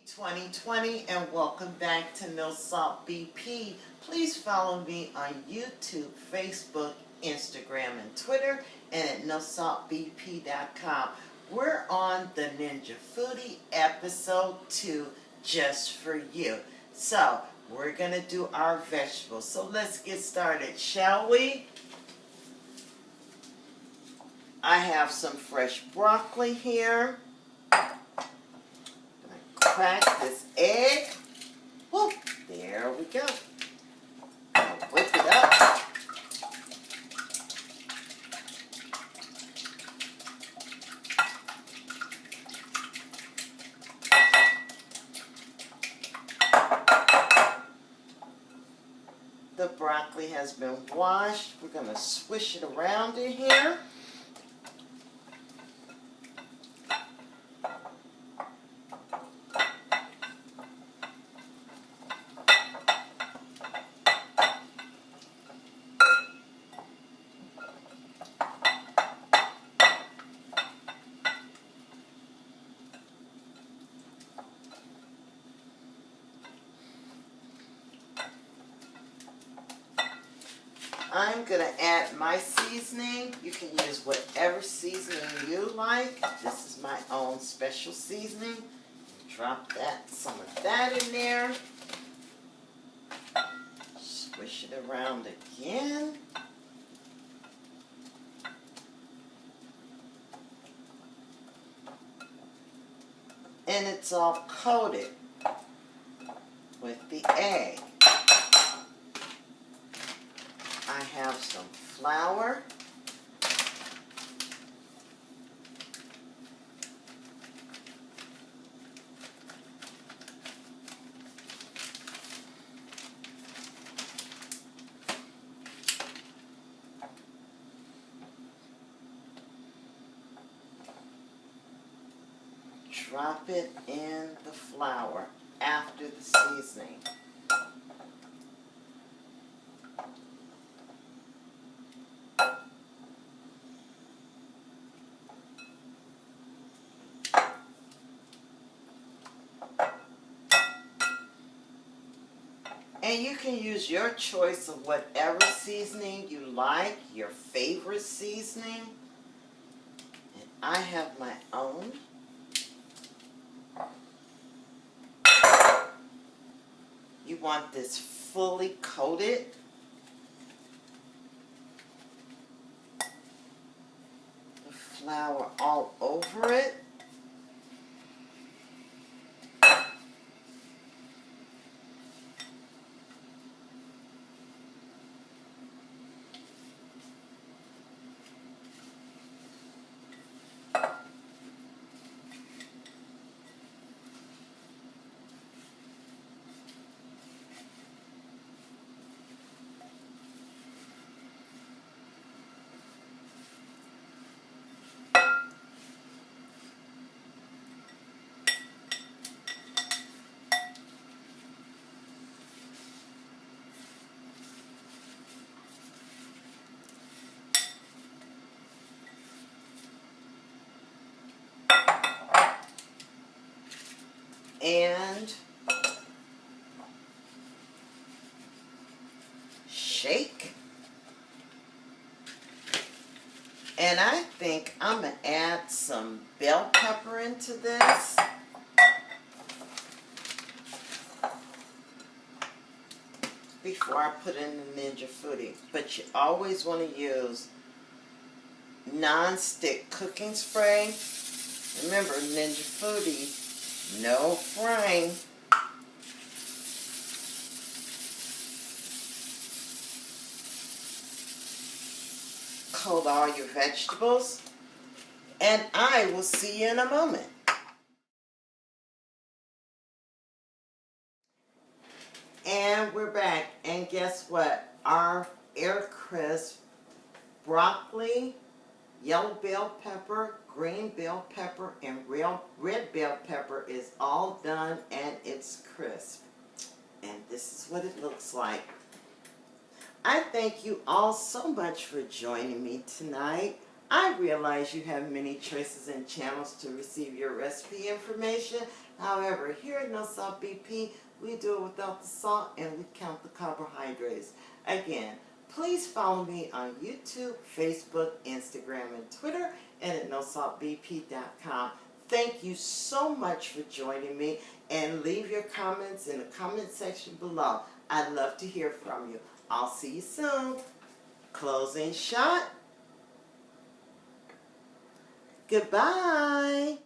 2020 and welcome back to NoSaltBP. Please follow me on YouTube, Facebook, Instagram, and Twitter, and at NoSaltBP.com. We're on the Ninja Foodie episode 2, just for you. So we're gonna do our vegetables. So let's get started, shall we? I have some fresh broccoli here. Crack this egg. Whoop, there we go. I'll whip it up. The broccoli has been washed. We're going to swish it around in here. I'm going to add my seasoning. You can use whatever seasoning you like. This is my own special seasoning. Drop some of that in there. Swish it around again. And it's all coated with the egg. I have some flour. Drop it in the flour after the seasoning. And you can use your choice of whatever seasoning you like, your favorite seasoning. And I have my own. You want this fully coated. The flour all over it. And shake. And I think I'm going to add some bell pepper into this. Before I put in the Ninja Foodie. But you always want to use non-stick cooking spray. Remember, Ninja Foodie, no frying. Coat all your vegetables, and I will see you in a moment. And we're back, and guess what? Our air crisp broccoli, yellow bell pepper, green bell pepper, and red bell pepper is all done, and it's crisp. And this is what it looks like. I thank you all so much for joining me tonight. I realize you have many choices and channels to receive your recipe information, However, here at NoSaltBP, we do it without the salt and we count the carbohydrates. Again, please follow me on YouTube, Facebook, Instagram, and Twitter, and at NoSaltBP.com. Thank you so much for joining me, and leave your comments in the comment section below. I'd love to hear from you. I'll see you soon. Closing shot. Goodbye.